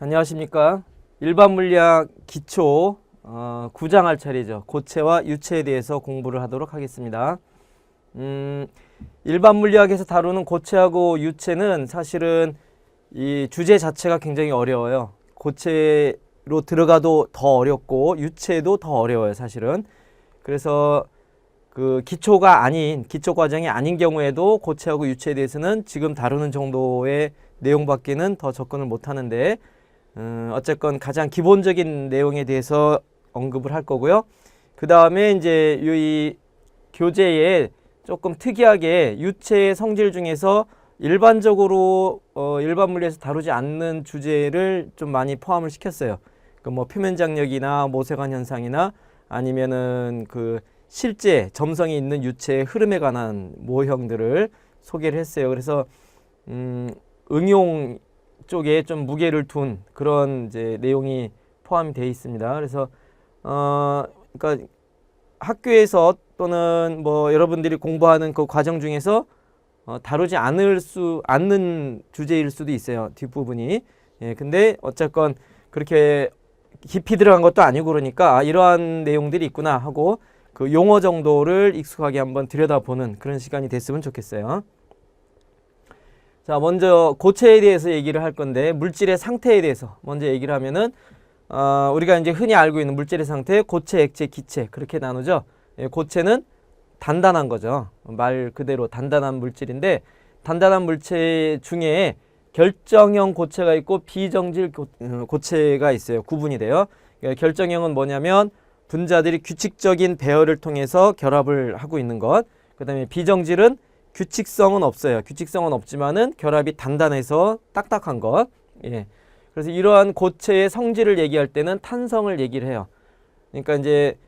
안녕하십니까. 일반 물리학 기초 9장 할 차례죠. 고체와 유체에 대해서 공부를 하도록 하겠습니다. 일반 물리학에서 다루는 고체하고 유체는 사실은 이 주제 자체가 굉장히 어려워요. 고체로 들어가도 더 어렵고 유체도 더 어려워요, 사실은. 그래서 그 기초가 아닌, 기초 과정이 아닌 경우에도 고체하고 유체에 대해서는 지금 다루는 정도의 내용밖에는 더 접근을 못 하는데, 어쨌건 가장 기본적인 내용에 대해서 언급을 할 거고요. 그 다음에 이제 이 교재에 조금 특이하게 유체의 성질 중에서 일반적으로 일반 물리에서 다루지 않는 주제를 좀 많이 포함을 시켰어요. 그 뭐 표면 장력이나 모세관 현상이나 아니면은 그 실제 점성이 있는 유체의 흐름에 관한 모형들을 소개를 했어요. 그래서 응용 쪽에 좀 무게를 둔 그런 이제 내용이 포함이 되어 있습니다. 그래서 그러니까 학교에서 또는 뭐 여러분들이 공부하는 그 과정 중에서 다루지 않는 주제일 수도 있어요. 뒷부분이. 예, 근데 어쨌건 그렇게 깊이 들어간 것도 아니고 그러니까 이러한 내용들이 있구나 하고 그 용어 정도를 익숙하게 한번 들여다보는 그런 시간이 됐으면 좋겠어요. 자, 먼저 고체에 대해서 얘기를 할 건데 물질의 상태에 대해서 먼저 얘기를 하면은 우리가 이제 흔히 알고 있는 물질의 상태, 고체, 액체, 기체 그렇게 나누죠. 예, 고체는 단단한 거죠. 말 그대로 단단한 물질인데 단단한 물체 중에 결정형 고체가 있고 비정질 고체가 있어요. 구분이 돼요. 결정형은 뭐냐면 분자들이 규칙적인 배열을 통해서 결합을 하고 있는 것. 그 다음에 비정질은 규칙성은 없어요. 규칙성은 없지만은 결합이 단단해서 딱딱한 것. 예. 그래서 이러한 고체의 성질을 얘기할 때는 탄성을 얘기를 해요. 그러니까 이제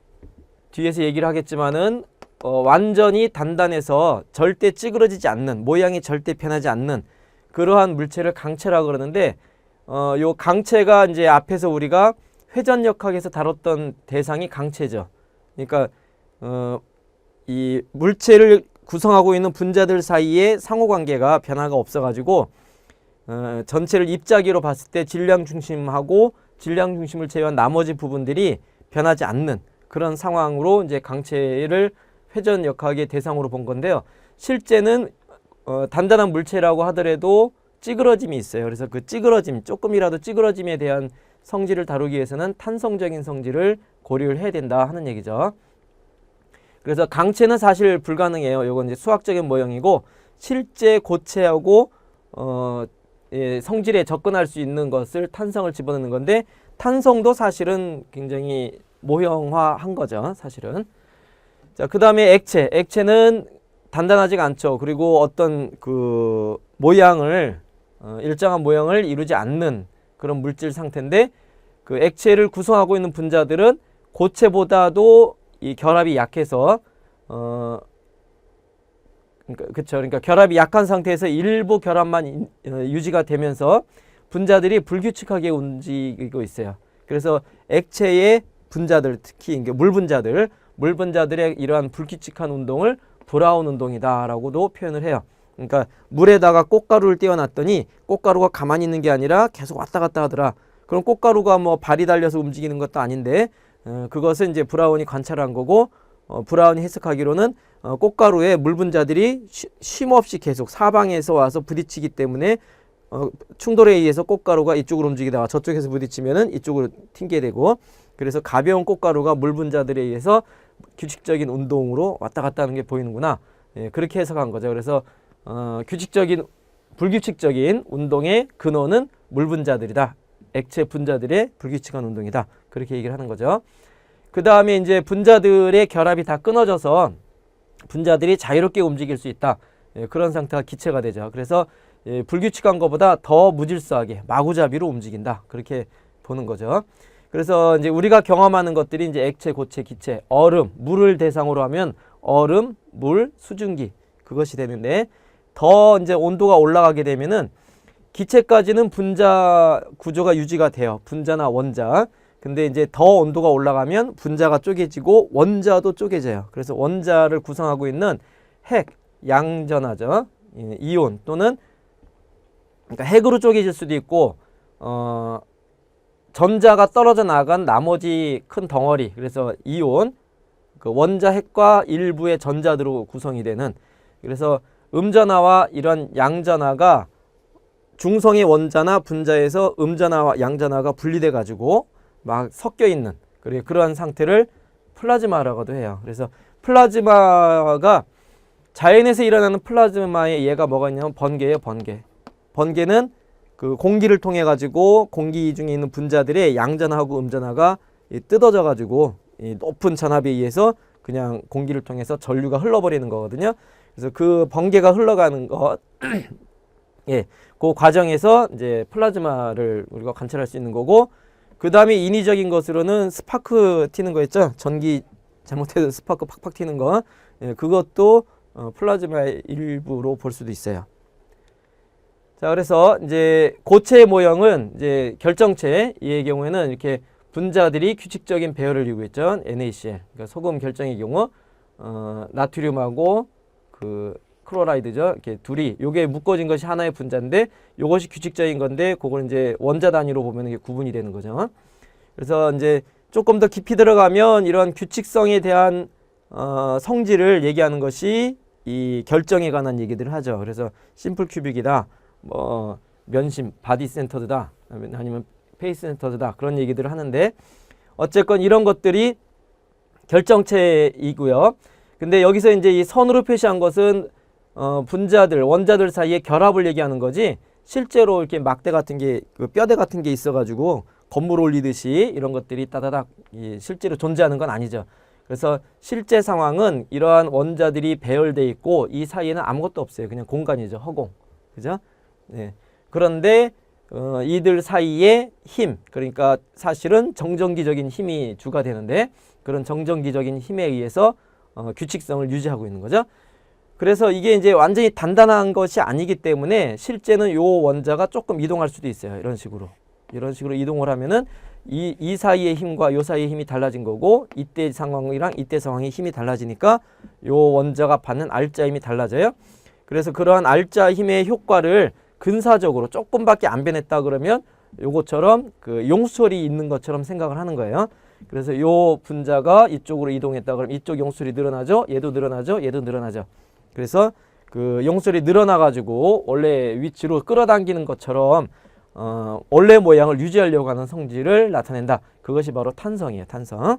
뒤에서 얘기를 하겠지만은 완전히 단단해서 절대 찌그러지지 않는, 모양이 절대 변하지 않는 그러한 물체를 강체라고 그러는데 요 강체가 이제 앞에서 우리가 회전역학에서 다뤘던 대상이 강체죠. 그러니까 이 물체를 구성하고 있는 분자들 사이에 상호관계가 변화가 없어가지고 전체를 입자기로 봤을 때 질량 중심하고 질량 중심을 제외한 나머지 부분들이 변하지 않는 그런 상황으로 이제 강체를 회전역학의 대상으로 본 건데요. 실제는 단단한 물체라고 하더라도 찌그러짐이 있어요. 그래서 그 찌그러짐, 조금이라도 찌그러짐에 대한 성질을 다루기 위해서는 탄성적인 성질을 고려를 해야 된다 하는 얘기죠. 그래서 강체는 사실 불가능해요. 이건 이제 수학적인 모형이고 실제 고체하고 성질에 접근할 수 있는 것을 탄성을 집어넣는 건데 탄성도 사실은 굉장히 모형화한 거죠. 사실은. 자, 그 다음에 액체. 액체는 단단하지가 않죠. 그리고 어떤 그 모양을 일정한 모양을 이루지 않는 그런 물질 상태인데 그 액체를 구성하고 있는 분자들은 고체보다도 이 결합이 약해서 그러니까 결합이 약한 상태에서 일부 결합만 유지가 되면서 분자들이 불규칙하게 움직이고 있어요. 그래서 액체의 분자들, 특히 물 분자들의 이러한 불규칙한 운동을 브라운 운동이다라고도 표현을 해요. 그러니까 물에다가 꽃가루를 띄워놨더니 꽃가루가 가만히 있는 게 아니라 계속 왔다 갔다 하더라. 그럼 꽃가루가 뭐 발이 달려서 움직이는 것도 아닌데 그것은 이제 브라운이 관찰한 거고 브라운이 해석하기로는 꽃가루에 물 분자들이 쉼없이 계속 사방에서 와서 부딪히기 때문에 충돌에 의해서 꽃가루가 이쪽으로 움직이다가 저쪽에서 부딪히면은 이쪽으로 튕게 되고 그래서 가벼운 꽃가루가 물 분자들에 의해서 규칙적인 운동으로 왔다 갔다 하는 게 보이는구나. 예, 그렇게 해석한 거죠. 그래서 불규칙적인 운동의 근원은 물 분자들이다. 액체 분자들의 불규칙한 운동이다. 그렇게 얘기를 하는 거죠. 그 다음에 이제 분자들의 결합이 다 끊어져서 분자들이 자유롭게 움직일 수 있다. 예, 그런 상태가 기체가 되죠. 그래서 불규칙한 것보다 더 무질서하게 마구잡이로 움직인다. 그렇게 보는 거죠. 그래서 이제 우리가 경험하는 것들이 이제 액체, 고체, 기체, 얼음, 물을 대상으로 하면 얼음, 물, 수증기 그것이 되는데 더 이제 온도가 올라가게 되면은 기체까지는 분자 구조가 유지가 돼요. 분자나 원자. 근데 이제 더 온도가 올라가면 분자가 쪼개지고 원자도 쪼개져요. 그래서 원자를 구성하고 있는 핵, 양전하죠. 이온 또는 그러니까 핵으로 쪼개질 수도 있고 전자가 떨어져 나간 나머지 큰 덩어리, 그래서 이온, 그 원자 핵과 일부의 전자들로 구성이 되는, 그래서 음전하와 이런 양전하가 중성의 원자나 분자에서 음전하와 양전하가 분리돼 가지고 막 섞여 있는 그러한 상태를 플라즈마라고도 해요. 그래서 플라즈마가 자연에서 일어나는 플라즈마의 얘가 뭐가 있냐면 번개예요. 번개는 그 공기를 통해 가지고 공기 중에 있는 분자들의 양전하고 음전하가 뜯어져 가지고 이 높은 전압에 의해서 그냥 공기를 통해서 전류가 흘러버리는 거거든요. 그래서 그 번개가 흘러가는 것, 예, 그 과정에서 이제 플라즈마를 우리가 관찰할 수 있는 거고, 그 다음에 인위적인 것으로는 스파크 튀는 거 있죠? 전기 잘못해서 스파크 팍팍 튀는 거, 예, 그것도 플라즈마의 일부로 볼 수도 있어요. 자, 그래서 이제 고체의 모형은 이제 결정체의 경우에는 이렇게 분자들이 규칙적인 배열을 이루고 있죠. NaCl. 그러니까 소금 결정의 경우 나트륨하고 그 클로라이드죠. 이렇게 둘이 요게 묶어진 것이 하나의 분자인데 요것이 규칙적인 건데 그걸 이제 원자 단위로 보면 이게 구분이 되는 거죠. 그래서 이제 조금 더 깊이 들어가면 이런 규칙성에 대한 성질을 얘기하는 것이 이 결정에 관한 얘기들을 하죠. 그래서 심플 큐빅이다, 뭐 면심, 바디 센터드다, 아니면 페이스 센터드다, 그런 얘기들을 하는데 어쨌건 이런 것들이 결정체이고요. 근데 여기서 이제 이 선으로 표시한 것은 분자들, 원자들 사이의 결합을 얘기하는 거지, 실제로 이렇게 막대 같은 게, 그 뼈대 같은 게 있어가지고 건물 올리듯이 이런 것들이 따다닥 실제로 존재하는 건 아니죠. 그래서 실제 상황은 이러한 원자들이 배열돼 있고 이 사이에는 아무것도 없어요. 그냥 공간이죠. 허공. 그죠? 네. 그런데 이들 사이의 힘, 그러니까 사실은 정전기적인 힘이 주가 되는데 그런 정전기적인 힘에 의해서 규칙성을 유지하고 있는 거죠. 그래서 이게 이제 완전히 단단한 것이 아니기 때문에 실제는 요 원자가 조금 이동할 수도 있어요. 이런 식으로 이동을 하면은 이 사이의 힘과 요 사이의 힘이 달라진 거고, 이때 상황이랑 이때 상황의 힘이 달라지니까 요 원자가 받는 알자 힘이 달라져요. 그래서 그러한 알자 힘의 효과를 근사적으로 조금밖에 안 변했다 그러면 요것처럼 그 용수철이 있는 것처럼 생각을 하는 거예요. 그래서 요 분자가 이쪽으로 이동했다 그러면 이쪽 용수철이 늘어나죠. 얘도 늘어나죠. 얘도 늘어나죠. 그래서 그 용수철이 늘어나 가지고 원래 위치로 끌어당기는 것처럼 원래 모양을 유지하려고 하는 성질을 나타낸다. 그것이 바로 탄성이에요. 탄성.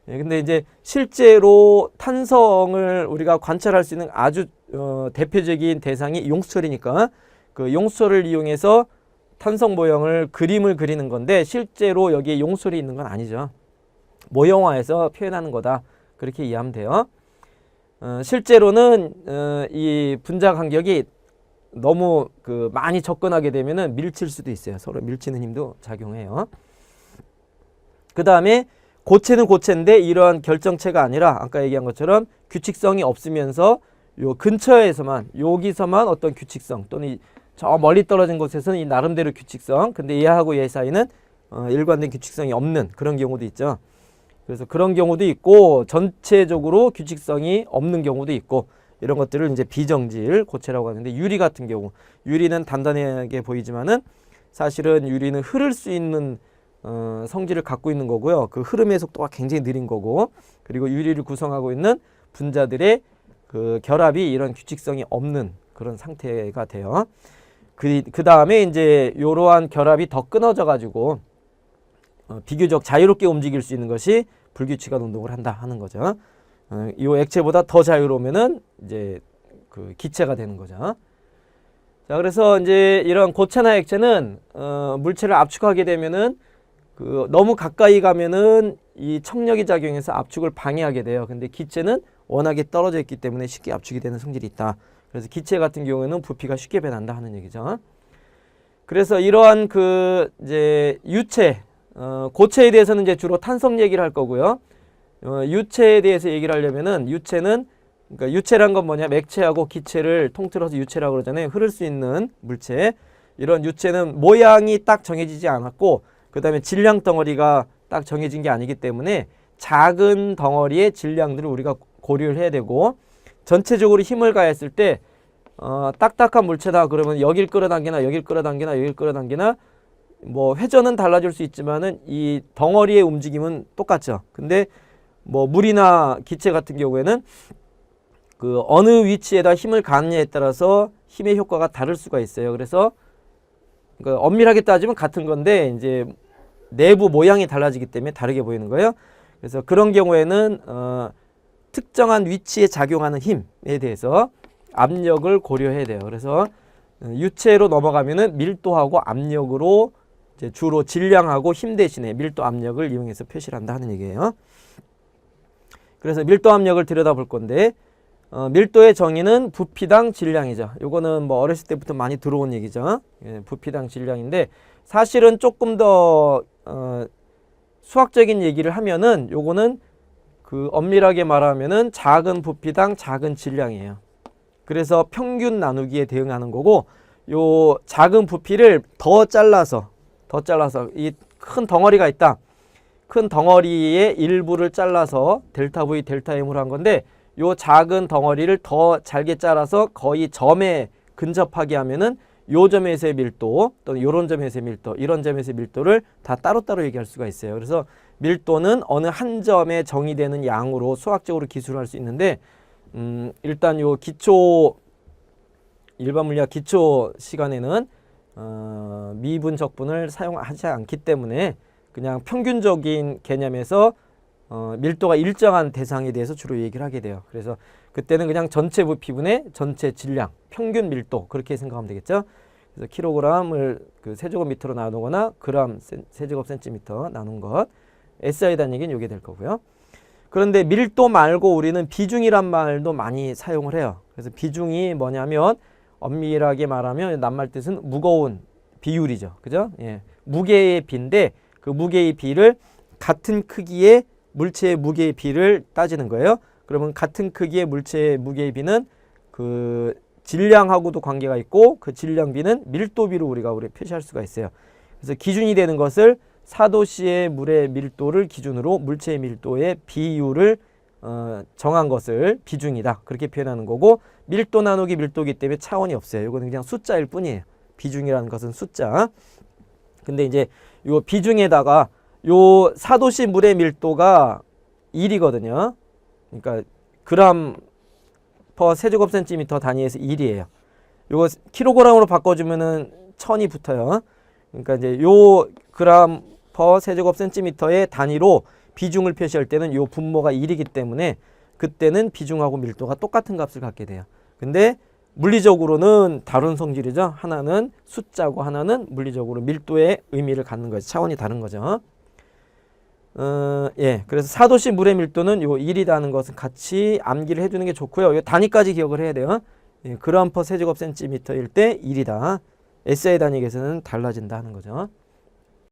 예, 근데 이제 실제로 탄성을 우리가 관찰할 수 있는 아주 대표적인 대상이 용수철이니까 그 용수철을 이용해서 탄성 모형을 그림을 그리는 건데 실제로 여기에 용수철이 있는 건 아니죠. 모형화해서 표현하는 거다. 그렇게 이해하면 돼요. 실제로는 이 분자 간격이 너무 그 많이 접근하게 되면은 밀칠 수도 있어요. 서로 밀치는 힘도 작용해요. 그 다음에 고체는 고체인데 이러한 결정체가 아니라 아까 얘기한 것처럼 규칙성이 없으면서 요 근처에서만, 여기서만 어떤 규칙성, 또는 저 멀리 떨어진 곳에서는 이 나름대로 규칙성, 근데 얘하고 얘 사이는 일관된 규칙성이 없는 그런 경우도 있죠. 그래서 그런 경우도 있고 전체적으로 규칙성이 없는 경우도 있고, 이런 것들을 이제 비정질 고체라고 하는데, 유리 같은 경우, 유리는 단단하게 보이지만은 사실은 유리는 흐를 수 있는 성질을 갖고 있는 거고요. 그 흐름의 속도가 굉장히 느린 거고, 그리고 유리를 구성하고 있는 분자들의 그 결합이 이런 규칙성이 없는 그런 상태가 돼요. 그 다음에 이제 이러한 결합이 더 끊어져 가지고 비교적 자유롭게 움직일 수 있는 것이 불규칙한 운동을 한다 하는 거죠. 이 액체보다 더 자유로우면은 이제 그 기체가 되는 거죠. 자, 그래서 이제 이런 고체나 액체는 물체를 압축하게 되면은 그 너무 가까이 가면은 이 청력이 작용해서 압축을 방해하게 돼요. 근데 기체는 워낙에 떨어져 있기 때문에 쉽게 압축이 되는 성질이 있다. 그래서 기체 같은 경우에는 부피가 쉽게 변한다 하는 얘기죠. 그래서 이러한 그 이제 유체, 고체에 대해서는 이제 주로 탄성 얘기를 할 거고요. 유체에 대해서 얘기를 하려면은 유체는, 그러니까 유체란 건 뭐냐, 액체하고 기체를 통틀어서 유체라고 그러잖아요. 흐를 수 있는 물체. 이런 유체는 모양이 딱 정해지지 않았고 그 다음에 질량 덩어리가 딱 정해진 게 아니기 때문에 작은 덩어리의 질량들을 우리가 고려를 해야 되고, 전체적으로 힘을 가했을 때 딱딱한 물체다 그러면 여길 끌어당기나 여길 끌어당기나 여길 끌어당기나 뭐 회전은 달라질 수 있지만은 이 덩어리의 움직임은 똑같죠. 근데 뭐 물이나 기체 같은 경우에는 그 어느 위치에다 힘을 가느냐에 따라서 힘의 효과가 다를 수가 있어요. 그래서 그 엄밀하게 따지면 같은 건데 이제 내부 모양이 달라지기 때문에 다르게 보이는 거예요. 그래서 그런 경우에는 특정한 위치에 작용하는 힘에 대해서 압력을 고려해야 돼요. 그래서 유체로 넘어가면은 밀도하고 압력으로 이제 주로 질량하고 힘 대신에 밀도 압력을 이용해서 표시를 한다 하는 얘기예요. 그래서 밀도 압력을 들여다볼 건데 밀도의 정의는 부피당 질량이죠. 요거는 뭐 어렸을 때부터 많이 들어온 얘기죠. 예, 부피당 질량인데 사실은 조금 더 수학적인 얘기를 하면은 요거는 그 엄밀하게 말하면은 작은 부피당 작은 질량이에요. 그래서 평균 나누기에 대응하는 거고 요 작은 부피를 더 잘라서 이 큰 덩어리가 있다. 큰 덩어리의 일부를 잘라서 델타 V, 델타 M으로 한 건데 요 작은 덩어리를 더 잘게 잘라서 거의 점에 근접하게 하면은 요 점에서의 밀도 또는 요런 점에서의 밀도, 이런 점에서의 밀도를 다 따로따로 얘기할 수가 있어요. 그래서 밀도는 어느 한 점에 정의되는 양으로 수학적으로 기술할 수 있는데 일단 요 기초 일반 물리학 기초 시간에는 미분 적분을 사용하지 않기 때문에 그냥 평균적인 개념에서 밀도가 일정한 대상에 대해서 주로 얘기를 하게 돼요. 그래서 그때는 그냥 전체 부피분의 전체 질량, 평균 밀도 그렇게 생각하면 되겠죠. 그래서 킬로그램을 그 세제곱미터로 나누거나 그램 세제곱 센티미터 나눈 것 SI 단위는 이게 될 거고요. 그런데 밀도 말고 우리는 비중이란 말도 많이 사용을 해요. 그래서 비중이 뭐냐면 엄밀하게 말하면 낱말 뜻은 무거운 비율이죠. 그죠? 예. 무게의 비인데 그 무게의 비를 같은 크기의 물체의 무게의 비를 따지는 거예요. 그러면 같은 크기의 물체의 무게의 비는 그 질량하고도 관계가 있고 그 질량비는 밀도비로 우리가 표시할 수가 있어요. 그래서 기준이 되는 것을 4도씨의 물의 밀도를 기준으로 물체의 밀도의 비율을 정한 것을 비중이다. 그렇게 표현하는 거고 밀도 나누기 밀도기 때문에 차원이 없어요. 이거는 그냥 숫자일 뿐이에요. 비중이라는 것은 숫자. 근데 이제 요 비중에다가 요 4도씨 물의 밀도가 1이거든요. 그러니까 그램 퍼 세제곱 센티미터 단위에서 1이에요. 요거 킬로그램으로 바꿔주면은 1000이 붙어요. 그러니까 이제 요 그램 퍼 세제곱 센티미터의 단위로 비중을 표시할 때는 요 분모가 1이기 때문에 그때는 비중하고 밀도가 똑같은 값을 갖게 돼요. 근데 물리적으로는 다른 성질이죠. 하나는 숫자고 하나는 물리적으로 밀도의 의미를 갖는 거죠. 차원이 다른 거죠. 예. 그래서 4도씨 물의 밀도는 요 1이라는 것은 같이 암기를 해두는 게 좋고요. 요 단위까지 기억을 해야 돼요. 예, 그램 퍼 세제곱 센티미터일 때 1이다. SI 단위에서는 달라진다 하는 거죠.